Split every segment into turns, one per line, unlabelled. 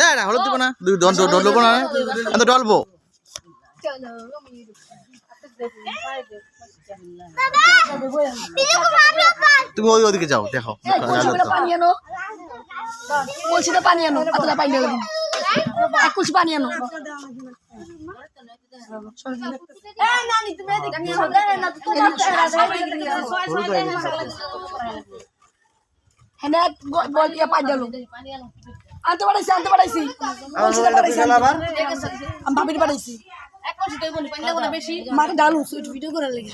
না হলুদ দিব না ডলবো না আমি তো ডলবো তুমি ওদিকে যাও দেখো
বলছি তো পানি আনো এতটা পানি আনো এক কুচি পানি আনো আনতে পাঠাইছি ভাবির পাঠাইছি মাকে ডালু ভিডিও করার লেগে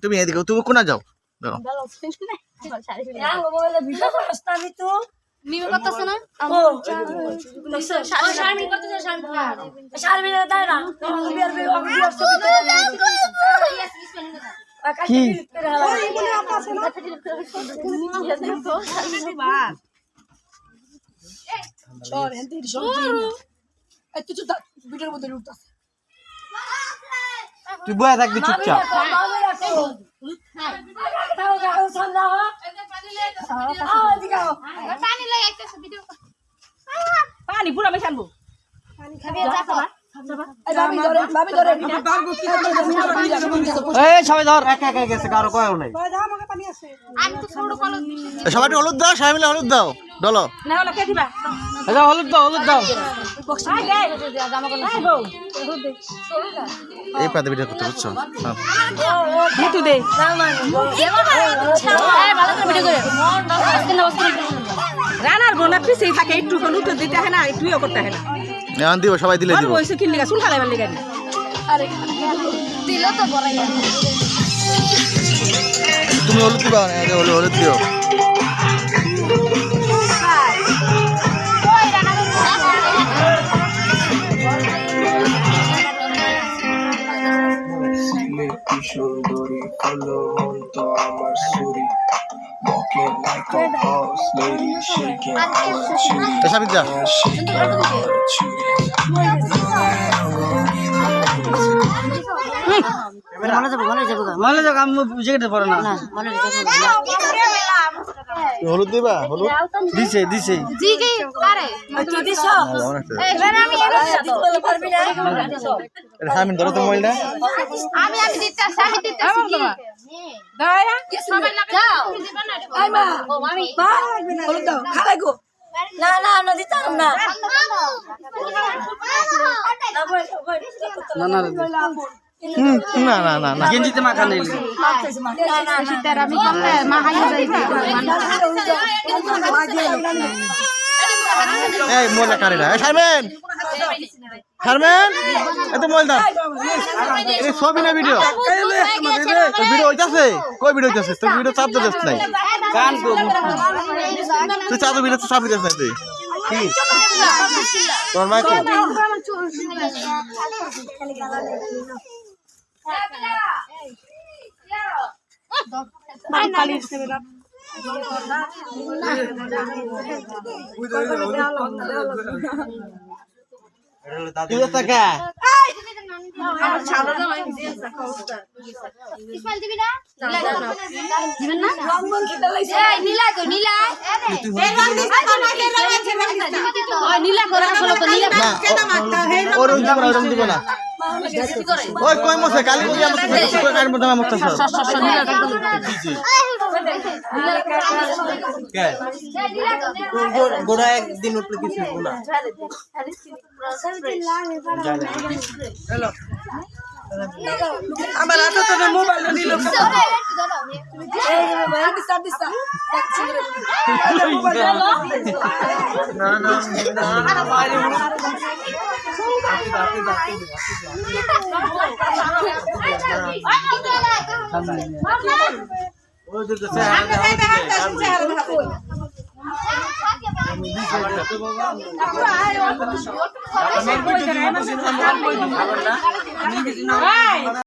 তুমি এদিকে তুমি কোনা যাও
মিমি করতেছ না শারমিন করতেছ শারমিন দেয় না
কি ভিডিওর মধ্যে উঠতেছে
তুই বয়া থাকবি চুপচাপ
পানি পুরা বেশ আনবো
সবাই ধর গেছে কারো কয়ও নাই সবাই হলুদ দাও সবাই মিলে হলুদ দাও ডলো হলুদ দাও এই পাতে ভিডিও করতে বুঝছো
রানার বোনা পিছিয়ে থাকে একটু হলুদ দিতে হয় না একটুও করতে হয় না
দিব সবাই দিলে দিব
বয়সে কিনলে চুল খালাইবার লেগে
দিল তো বড়াই
তুমি হলুদ দিবা হলুদ দিও
সুন্দরী হলো তো আমার সুরি walking like a boss lady shaking her chitty
সাবিত যা
shaking her chitty
মনে যাবো আমি বুঝে পড়ে না
হলুদ দিবা হলুদ
দিছে
জি কি পারে
তুই দিছো
এবার আমি
বলে পারবি না
আমি ধরো তো মোবাইলটা
আমি দিতেছি কি
দায়া
সবাই না যাও
আই মা
ও মামি
মা বলে দাও খালাই গো না না আমরা দিতাম না
না না না না
গেঞ্জিতে মাখা নেই
আমি বললে মা হাই যাইতে
এই মোবাইলটা কারে না শারমেন এত মোবাইল দাও এই ছবি না ভিডিও ভিডিও হইতাছে কই ভিডিও হইতাছে তুই ভিডিও চাপ দিস নাই
গান গো
তুই চাপ ভিডিও তো চাপ দিস নাই তুই কি তোর মা কি তুই টাকা
ইসমাইল দিবি না দিবেন না রংমন খেতে লাইছে এই নীলা কো নীলা এই রং দিছে তো না কে রং আছে ওই নীলা করে আসলে তো নীলা কেন মারতা হে
রং দিব না ওই কই মছে কালি কি আমরা কই কার মধ্যে আমরা মতছ কে গোড়া একদিন উঠলে কিছু না
হ্যালো আমার হাতে তো মোবাইল নিল
এই ভাই দিছা
না না ওই যে
স্যার